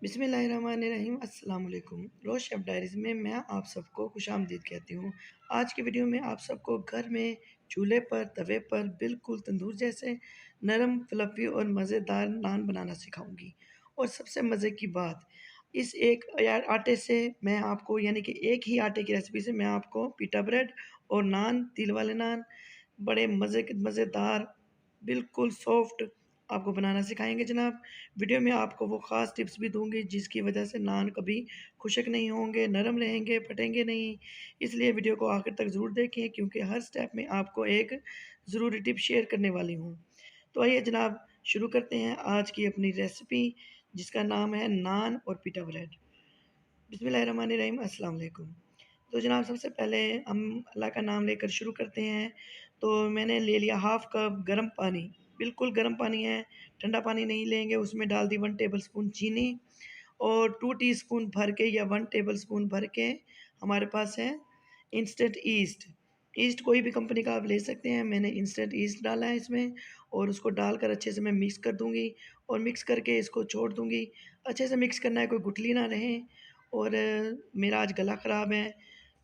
बिस्मिल्लाहिर्रहमानिर्रहीम अस्सलाम वालेकुम। रोज़ शेफ़ डायरीज़ में मैं आप सबको खुशामदीद कहती हूँ। आज की वीडियो में आप सबको घर में चूल्हे पर, तवे पर बिल्कुल तंदूर जैसे नरम, फ्लफ़ी और मज़ेदार नान बनाना सिखाऊँगी। और सबसे मज़े की बात, इस एक या आटे से मैं आपको यानी कि एक ही आटे की रेसिपी से मैं आपको पिटा ब्रेड और नान, तिल वाले नान, बड़े मज़ेदार, बिल्कुल सॉफ्ट आपको बनाना सिखाएँगे जनाब। वीडियो में आपको वो ख़ास टिप्स भी दूँगी जिसकी वजह से नान कभी खुशक नहीं होंगे, नरम रहेंगे, फटेंगे नहीं। इसलिए वीडियो को आखिर तक ज़रूर देखें क्योंकि हर स्टेप में आपको एक ज़रूरी टिप शेयर करने वाली हूँ। तो आइए जनाब शुरू करते हैं आज की अपनी रेसिपी जिसका नाम है नान और पीटा ब्रेड। बिस्मिल्लाहिर्रहमानिर्रहीम अस्सलाम वालेकुम। तो जनाब सबसे पहले हम अल्लाह का नाम लेकर शुरू करते हैं। तो मैंने ले लिया हाफ़ कप गर्म पानी, बिल्कुल गर्म पानी है, ठंडा पानी नहीं लेंगे। उसमें डाल दी 1 टेबलस्पून चीनी और 2 टीस्पून भर के या 1 टेबलस्पून भर के हमारे पास है इंस्टेंट ईस्ट। ईस्ट कोई भी कंपनी का आप ले सकते हैं, मैंने इंस्टेंट ईस्ट डाला है इसमें और उसको डालकर अच्छे से मैं मिक्स कर दूँगी और मिक्स करके इसको छोड़ दूँगी। अच्छे से मिक्स करना है, कोई गुठली ना रहे। और मेरा आज गला ख़राब है,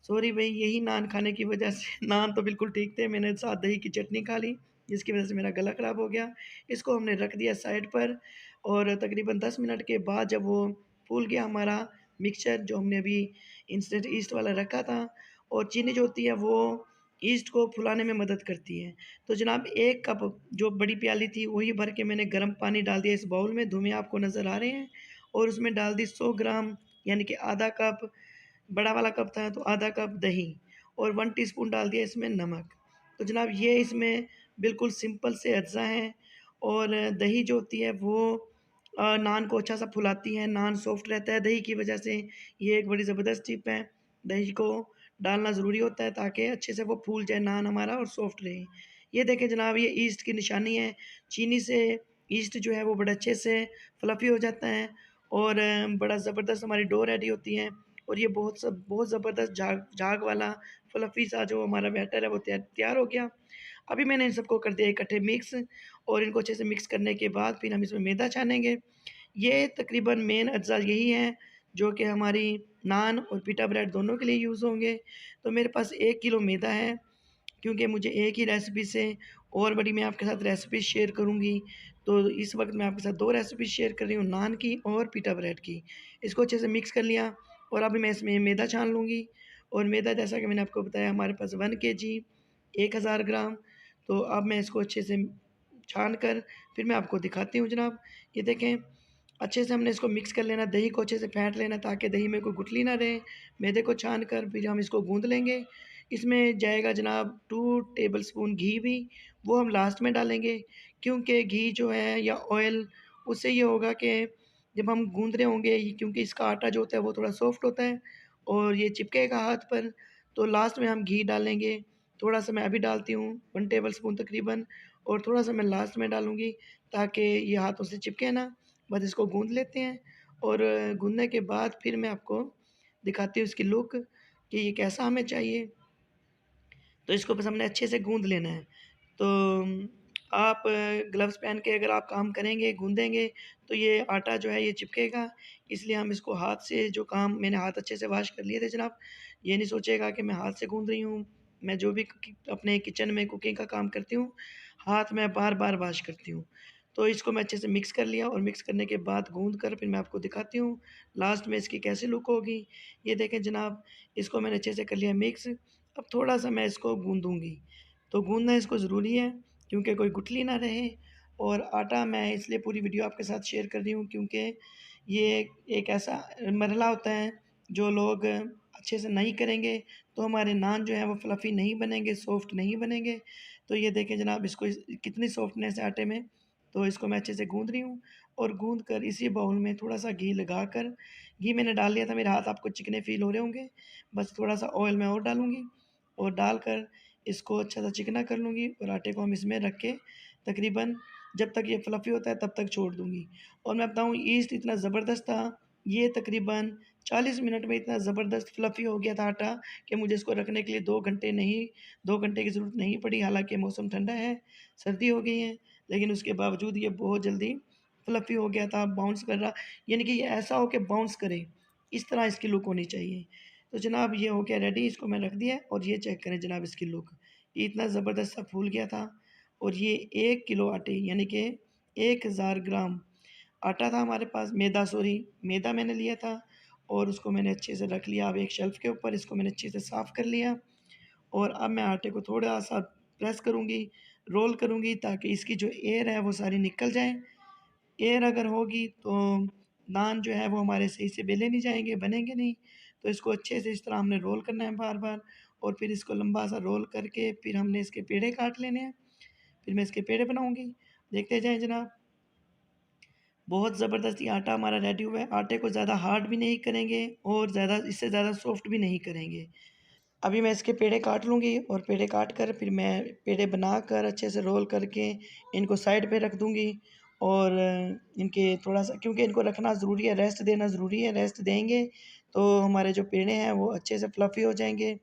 सॉरी भई, यही नान खाने की वजह से नान तो बिल्कुल ठीक थे, मैंने साथ दही की चटनी खा ली, जिसकी वजह से मेरा गला ख़राब हो गया। इसको हमने रख दिया साइड पर और तकरीबन 10 मिनट के बाद जब वो फूल गया हमारा मिक्सचर जो हमने अभी इंस्टेंट ईस्ट वाला रखा था, और चीनी जो होती है वो ईस्ट को फुलाने में मदद करती है। तो जनाब 1 कप जो बड़ी प्याली थी वही भर के मैंने गर्म पानी डाल दिया इस बाउल में, धुएँ आपको नज़र आ रहे हैं, और उसमें डाल दी 100 ग्राम यानी कि आधा कप, बड़ा वाला कप था तो आधा कप दही, और 1 टीस्पून डाल दिया इसमें नमक। तो जनाब ये इसमें बिल्कुल सिंपल से अज्ज़ा हैं, और दही जो होती है वो नान को अच्छा-सा फुलाती है, नान सॉफ्ट रहता है दही की वजह से। ये एक बड़ी ज़बरदस्त टिप है, दही को डालना ज़रूरी होता है ताकि अच्छे से वो फूल जाए नान हमारा और सॉफ्ट रहे। ये देखें जनाब, ये ईस्ट की निशानी है, चीनी से ईस्ट जो है वो बड़े अच्छे से फ्लफ़ी हो जाता है और बड़ा ज़बरदस्त हमारी डो रेडी होती है। और ये बहुत ज़बरदस्त झाग झाग वाला फ्लफ़ी सा जो हमारा बैटर है वो तैयार हो गया। अभी मैंने इन सबको कर दिया इकट्ठे मिक्स, और इनको अच्छे से मिक्स करने के बाद फिर हम इसमें मैदा छानेंगे। ये तकरीबन मेन अज्ज़ा यही हैं जो कि हमारी नान और पिटा ब्रेड दोनों के लिए यूज़ होंगे। तो मेरे पास 1 किलो मैदा है, क्योंकि मुझे एक ही रेसिपी से और बड़ी मैं आपके साथ रेसिपी शेयर करूँगी। तो इस वक़्त मैं आपके साथ 2 रेसिपी शेयर कर रही हूँ, नान की और पिटा ब्रेड की। इसको अच्छे से मिक्स कर लिया और अभी मैं इसमें मैदा छान लूँगी। और मैदा जैसा कि मैंने आपको बताया हमारे पास 1 केजी 1000 ग्राम। तो अब मैं इसको अच्छे से छान कर फिर मैं आपको दिखाती हूँ जनाब। ये देखें, अच्छे से हमने इसको मिक्स कर लेना, दही को अच्छे से फेंट लेना ताकि दही में कोई गुठली ना रहे। मैदे को छान कर फिर हम इसको गूँध लेंगे। इसमें जाएगा जनाब 2 टेबलस्पून घी भी, वो हम लास्ट में डालेंगे, क्योंकि घी जो है या ऑयल, उससे ये होगा कि जब हम गूँध रहे होंगे क्योंकि इसका आटा जो होता है वो थोड़ा सॉफ्ट होता है और ये चिपकेगा हाथ पर, तो लास्ट में हम घी डालेंगे। थोड़ा-सा मैं अभी डालती हूँ 1 टेबलस्पून तकरीबन, और थोड़ा-सा मैं लास्ट में डालूँगी ताकि ये हाथों से चिपके ना। बस इसको गूँध लेते हैं और गूँधने के बाद फिर मैं आपको दिखाती हूँ इसकी लुक कि ये कैसा हमें चाहिए। तो इसको बस हमने अच्छे से गूँध लेना है। तो आप ग्लव्स पहन के अगर आप काम करेंगे, गूँधेंगे, तो ये आटा जो है ये चिपकेगा। इसलिए हम इसको हाथ से, जो काम मैंने हाथ अच्छे से वॉश कर लिए थे जनाब। ये नहीं सोचिएगा कि मैं हाथ से गूँध रही हूँ। मैं जो भी अपने किचन में कुकिंग का काम करती हूँ, हाथ मैं बार-बार वॉश करती हूँ। तो इसको मैं अच्छे से मिक्स कर लिया और मिक्स करने के बाद गूँध कर फिर मैं आपको दिखाती हूँ लास्ट में इसकी कैसी लुक होगी। ये देखें जनाब, इसको मैंने अच्छे से कर लिया मिक्स। अब थोड़ा-सा मैं इसको गूँधूँगी। तो गूँधना इसको ज़रूरी है क्योंकि कोई गुठली ना रहे। और आटा मैं इसलिए पूरी वीडियो आपके साथ शेयर कर रही हूँ क्योंकि ये एक ऐसा मरहला होता है, जो लोग अच्छे से नहीं करेंगे तो हमारे नान जो है वो फ्लफ़ी नहीं बनेंगे, सॉफ्ट नहीं बनेंगे। तो ये देखें जनाब, इसको कितनी सॉफ्टनेस है आटे में। तो इसको मैं अच्छे से गूँध रही हूँ और गूँध कर इसी बाउल में थोड़ा-सा घी लगाकर, घी मैंने डाल लिया था, मेरे हाथ आपको चिकने फ़ील हो रहे होंगे, बस थोड़ा-सा ऑयल मैं और डालूँगी और डालकर इसको अच्छा-सा चिकना कर लूँगी और आटे को हम इसमें रख के तकरीबन जब तक ये फ्लफ़ी होता है तब तक छोड़ दूँगी। और मैं बताऊँ, ईस्ट इतना ज़बरदस्त था, ये तकरीबन 40 मिनट में इतना ज़बरदस्त फ्लफ़ी हो गया था आटा कि मुझे इसको रखने के लिए 2 घंटे नहीं, 2 घंटे की ज़रूरत नहीं पड़ी। हालाँकि मौसम ठंडा है, सर्दी हो गई है, लेकिन उसके बावजूद ये बहुत जल्दी फ्लफ़ी हो गया था, बाउंस कर रहा, यानी कि ये ऐसा हो कि बाउंस करे, इस तरह इसकी लुक होनी चाहिए। तो जनाब ये हो गया रेडी, इसको मैं रख दिया और ये चेक करें जनाब इसकी लुक। ये इतना ज़बरदस्त सा फूल गया था और ये 1 किलो आटे यानी कि 1000 ग्राम आटा था हमारे पास, मैदा सॉरी, मैदा मैंने लिया था और उसको मैंने अच्छे से रख लिया। अब एक शेल्फ़ के ऊपर इसको मैंने अच्छे से साफ़ कर लिया और अब मैं आटे को थोड़ा-सा प्रेस करूँगी, रोल करूँगी ताकि इसकी जो एयर है वो सारी निकल जाए। एयर अगर होगी तो नान जो है वो हमारे सही से बेले नहीं जाएँगे, बनेंगे नहीं। तो इसको अच्छे से इस तरह हमने रोल करना है बार-बार और फिर इसको लंबा-सा रोल करके फिर हमने इसके पेड़े काट लेने हैं। फिर मैं इसके पेड़े बनाऊँगी। देखते जाएँ जनाब। बहुत ज़बरदस्त ये आटा हमारा रेडी हुआ है। आटे को ज़्यादा हार्ड भी नहीं करेंगे और ज़्यादा इससे ज़्यादा सॉफ्ट भी नहीं करेंगे। अभी मैं इसके पेड़े काट लूँगी और पेड़े काट कर फिर मैं पेड़े बनाकर अच्छे से रोल करके इनको साइड पे रख दूँगी और इनके थोड़ा-सा क्योंकि इनको रखना ज़रूरी है, रेस्ट देना ज़रूरी है, रेस्ट देंगे तो हमारे जो पेड़े हैं वो अच्छे से फ्लफ़ी हो जाएँगे।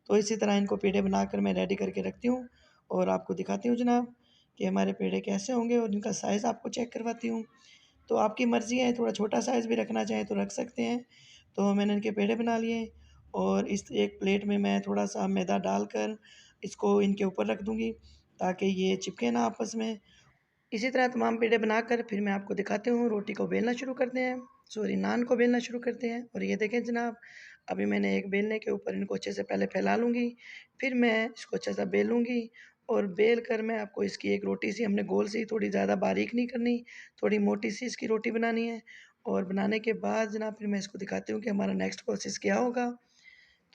तो इसी तरह इनको पेड़े बनाकर मैं रेडी करके रखती हूँ और आपको दिखाती हूँ जनाब कि हमारे पेड़े कैसे होंगे और इनका साइज़ आपको चेक करवाती हूँ। तो आपकी मर्ज़ी है, थोड़ा छोटा साइज़ भी रखना चाहें तो रख सकते हैं। तो मैंने इनके पेड़े बना लिए और इस एक प्लेट में मैं थोड़ा-सा मैदा डालकर इसको इनके ऊपर रख दूँगी ताकि ये चिपके ना आपस में। इसी तरह तमाम पेड़े बनाकर फिर मैं आपको दिखाती हूँ, रोटी को बेलना शुरू करते हैं, सॉरी नान को बेलना शुरू करते हैं और ये देखें जनाब, अभी मैंने एक बेलने के ऊपर इनको अच्छे से पहले फैला लूँगी, फिर मैं इसको अच्छे से बेलूँगी और बेल कर मैं आपको इसकी एक रोटी सी हमने गोल सी थोड़ी ज़्यादा बारीक नहीं करनी, थोड़ी मोटी सी इसकी रोटी बनानी है और बनाने के बाद जनाब फिर मैं इसको दिखाती हूँ कि हमारा नेक्स्ट प्रोसेस क्या होगा।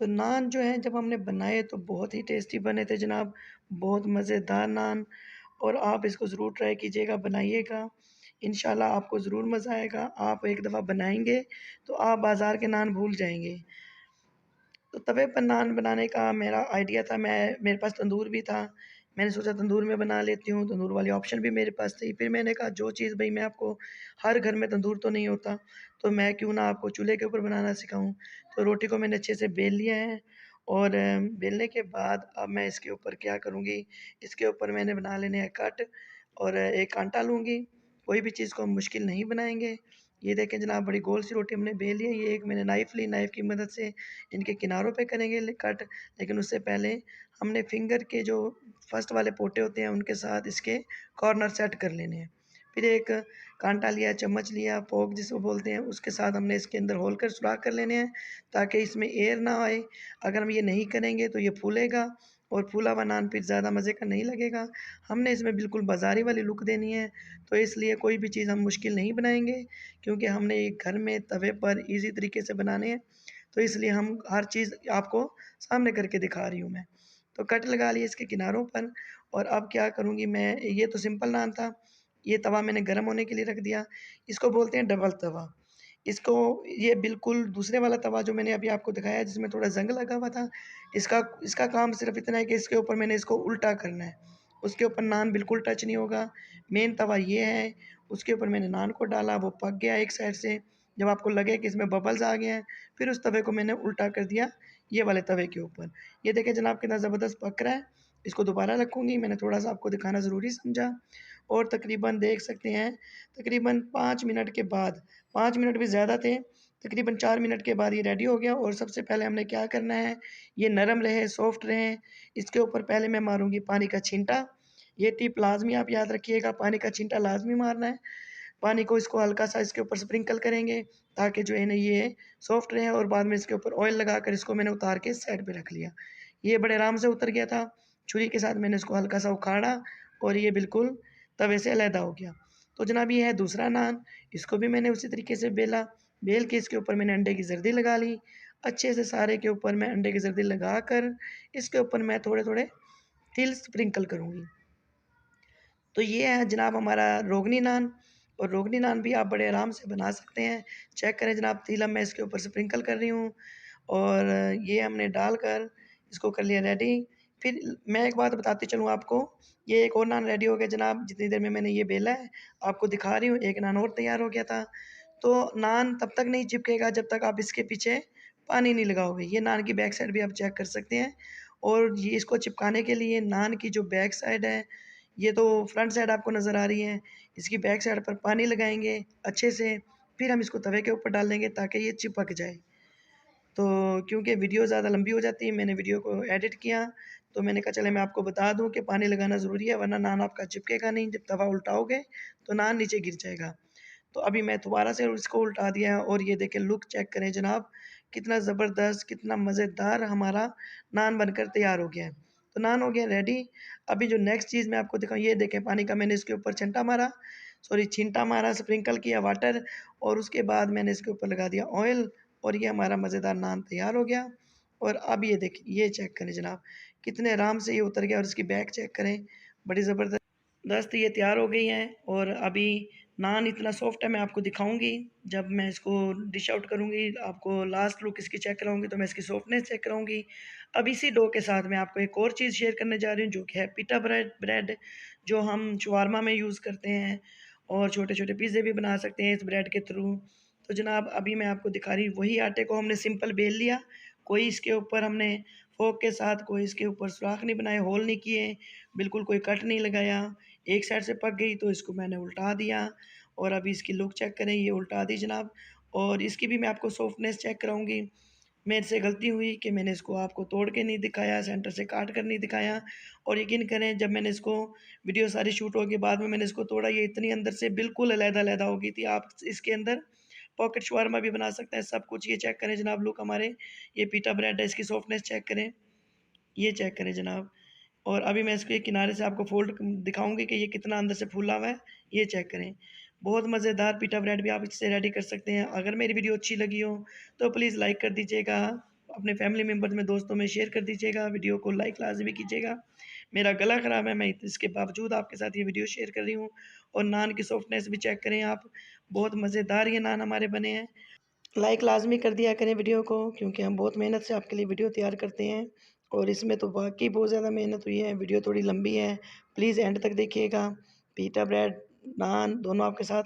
तो नान जो है जब हमने बनाए तो बहुत ही टेस्टी बने थे जनाब, बहुत मज़ेदार नान और आप इसको ज़रूर ट्राई कीजिएगा, बनाइएगा। इंशाल्लाह आपको ज़रूर मज़ा आएगा। आप एक दफ़ा बनाएँगे तो आप बाज़ार के नान भूल जाएँगे। तो तवे पर नान बनाने का मेरा आइडिया था, मेरे पास तंदूर भी था। मैंने सोचा तंदूर में बना लेती हूँ, तंदूर वाली ऑप्शन भी मेरे पास थी। फिर मैंने कहा जो चीज़ भई मैं आपको हर घर में तंदूर तो नहीं होता, तो मैं क्यों ना आपको चूल्हे के ऊपर बनाना सिखाऊँ। तो रोटी को मैंने अच्छे से बेल लिया है और बेलने के बाद अब मैं इसके ऊपर क्या करूँगी, इसके ऊपर मैंने बना लेने हैं कट और एक कांटा लूँगी। कोई भी चीज़ को हम मुश्किल नहीं बनाएँगे। ये देखें जनाब बड़ी गोल सी रोटी हमने बेल ली है। ये एक मैंने नाइफ़ ली, नाइफ़ की मदद से इनके किनारों पे करेंगे कट, लेकिन उससे पहले हमने फिंगर के जो फर्स्ट वाले पोटे होते हैं उनके साथ इसके कॉर्नर सेट कर लेने हैं। फिर एक कांटा लिया, चम्मच लिया, फ़ोर्क जिसको बोलते हैं, उसके साथ हमने इसके अंदर होल कर सुराख कर लेने हैं ताकि इसमें एयर ना आए। अगर हम ये नहीं करेंगे तो ये फूलेगा और फूला हुआ नान फिर ज़्यादा मज़े का नहीं लगेगा। हमने इसमें बिल्कुल बाज़ारी वाली लुक देनी है, तो इसलिए कोई भी चीज़ हम मुश्किल नहीं बनाएँगे क्योंकि हमने ये घर में तवे पर ईज़ी तरीके से बनाने हैं। तो इसलिए हम हर चीज़ आपको सामने करके दिखा रही हूँ मैं। तो कट लगा लिए इसके किनारों पर और अब क्या करूँगी मैं, ये तो सिंपल नान था, ये तवा मैंने गरम होने के लिए रख दिया। इसको बोलते हैं डबल तवा। इसको ये बिल्कुल दूसरे वाला तवा जो मैंने अभी आपको दिखाया जिसमें थोड़ा ज़ंग लगा हुआ था, इसका इसका काम सिर्फ़ इतना है कि इसके ऊपर मैंने इसको उल्टा करना है। उसके ऊपर नान बिल्कुल टच नहीं होगा। मेन तवा ये है, उसके ऊपर मैंने नान को डाला, वो पक गया एक साइड से। जब आपको लगे कि इसमें बबल्स आ गए हैं, फिर उस तवे को मैंने उल्टा कर दिया ये वाले तवे के ऊपर। ये देखें जनाब कितना ज़बरदस्त पक रहा है। इसको दोबारा रखूँगी, मैंने थोड़ा-सा आपको दिखाना ज़रूरी समझा और तकरीबन देख सकते हैं, तकरीबन 5 मिनट के बाद, 5 मिनट भी ज़्यादा थे, तकरीबन 4 मिनट के बाद ये रेडी हो गया और सबसे पहले हमने क्या करना है, ये नरम रहे, सॉफ्ट रहे, इसके ऊपर पहले मैं मारूँगी पानी का छींटा। ये टिप लाज़मी आप याद रखिएगा, पानी का छींटा लाज़मी मारना है। पानी को इसको हल्का-सा इसके ऊपर स्प्रिंकल करेंगे ताकि जो है ना ये सॉफ्ट रहे और बाद में इसके ऊपर ऑयल लगाकर इसको मैंने उतार के साइड पे रख लिया। ये बड़े आराम से उतर गया था। छुरी के साथ मैंने इसको हल्का-सा उखाड़ा और ये बिल्कुल तवे से अलहदा हो गया। तो जनाब ये है दूसरा नान, इसको भी मैंने उसी तरीके से बेला, बेल के इसके ऊपर मैंने अंडे की ज़र्दी लगा ली। अच्छे से सारे के ऊपर मैं अंडे की ज़र्दी लगाकर इसके ऊपर मैं थोड़े-थोड़े तिल स्प्रिंकल करूँगी। तो ये है जनाब हमारा रोगनी नान और रोगनी नान भी आप बड़े आराम से बना सकते हैं। चेक करें जनाब तिल अब मैं इसके ऊपर स्प्रिंकल कर रही हूँ और ये हमने डालकर इसको कर लिया रेडी। फिर मैं एक बात बताती चलूँ आपको, ये एक और नान रेडी हो गया जनाब, जितनी देर में मैंने ये बेला है, आपको दिखा रही हूँ, एक नान और तैयार हो गया था। तो नान तब तक नहीं चिपकेगा जब तक आप इसके पीछे पानी नहीं लगाओगे। ये नान की बैक साइड भी आप चेक कर सकते हैं और ये इसको चिपकाने के लिए नान की जो बैक साइड है ये तो फ्रंट साइड आपको नज़र आ रही है। इसकी बैक साइड पर पानी लगाएँगे अच्छे से, फिर हम इसको तवे के ऊपर डाल देंगे ताकि ये चिपक जाए। तो क्योंकि वीडियो ज़्यादा लंबी हो जाती है, मैंने वीडियो को एडिट किया, तो मैंने कहा चले मैं आपको बता दूँ कि पानी लगाना ज़रूरी है, वरना नान आपका चिपकेगा नहीं, जब तवा उल्टाओगे तो नान नीचे गिर जाएगा। तो अभी मैं दोबारा से इसको उल्टा दिया है और ये देखें लुक चेक करें जनाब, कितना ज़बरदस्त, कितना मज़ेदार हमारा नान बनकर तैयार हो गया है। तो नान हो गया रेडी। अभी जो नेक्स्ट चीज़ मैं आपको दिखाऊँ, ये देखें पानी का मैंने इसके ऊपर छींटा मारा, स्प्रिंकल किया वाटर और उसके बाद मैंने इसके ऊपर लगा दिया ऑयल और ये हमारा मज़ेदार नान तैयार हो गया। और अब ये देखिए, ये चेक करें जनाब, कितने आराम से ये उतर गया और इसकी बैक चेक करें, बड़ी ज़बरदस्त दस्त ये तैयार हो गई हैं। और अभी नान इतना सॉफ्ट है, मैं आपको दिखाऊँगी जब मैं इसको डिश आउट करूँगी, आपको लास्ट लुक इसकी चेक कराऊँगी तो मैं इसकी सॉफ्टनेस चेक कराऊँगी। अब इसी डो के साथ मैं आपको एक और चीज़ शेयर करने जा रही हूँ जो कि है पिटा ब्रेड जो हम शवारमा में यूज़ करते हैं और छोटे-छोटे पिज़्ज़े भी बना सकते हैं इस ब्रेड के थ्रू। तो जनाब अभी मैं आपको दिखा रही हूँ, वही आटे को हमने सिंपल बेल लिया, कोई इसके ऊपर हमने फ़ोर्क के साथ कोई इसके ऊपर सुराख नहीं बनाए, होल नहीं किए, बिल्कुल कोई कट नहीं लगाया। एक साइड से पक गई तो इसको मैंने उल्टा दिया और अभी इसकी लुक चेक करें, ये उल्टा दी जनाब। और इसकी भी मैं आपको सॉफ्टनेस चेक कराऊँगी। मेरे से गलती हुई कि मैंने इसको आपको तोड़ के नहीं दिखाया, सेंटर से काट कर नहीं दिखाया और यकीन करें जब मैंने इसको वीडियो सारी शूट हो के बाद में मैंने इसको तोड़ा, ये इतनी अंदर से बिल्कुल अलग-अलग हो गई थी। आप इसके अंदर पॉकेट शवारमा भी बना सकते हैं, सब कुछ। ये चेक करें जनाब लुक हमारे, ये पिटा ब्रेड है, इसकी सॉफ्टनेस चेक करें, ये चेक करें जनाब। और अभी मैं इसके किनारे से आपको फ़ोल्ड दिखाऊँगी कि ये कितना अंदर से फूला हुआ है, ये चेक करें। बहुत मज़ेदार पिटा ब्रेड भी आप इससे रेडी कर सकते हैं। अगर मेरी वीडियो अच्छी लगी हो, तो प्लीज़ लाइक कर दीजिएगा, अपने फैमिली मेंबर्स में, दोस्तों में शेयर कर दीजिएगा, वीडियो को लाइक लाज़मी कीजिएगा। मेरा गला ख़राब है, मैं इसके बावजूद आपके साथ ये वीडियो शेयर कर रही हूँ और नान की सॉफ्टनेस भी चेक करें आप, बहुत मज़ेदार ये नान हमारे बने हैं। लाइक लाज़मी कर दिया करें वीडियो को क्योंकि हम बहुत मेहनत से आपके लिए वीडियो तैयार करते हैं और इसमें तो वाक़ई बहुत ज़्यादा मेहनत हुई है। वीडियो थोड़ी लंबी है, प्लीज़ एंड तक देखिएगा। पिटा ब्रेड, नान दोनों आपके साथ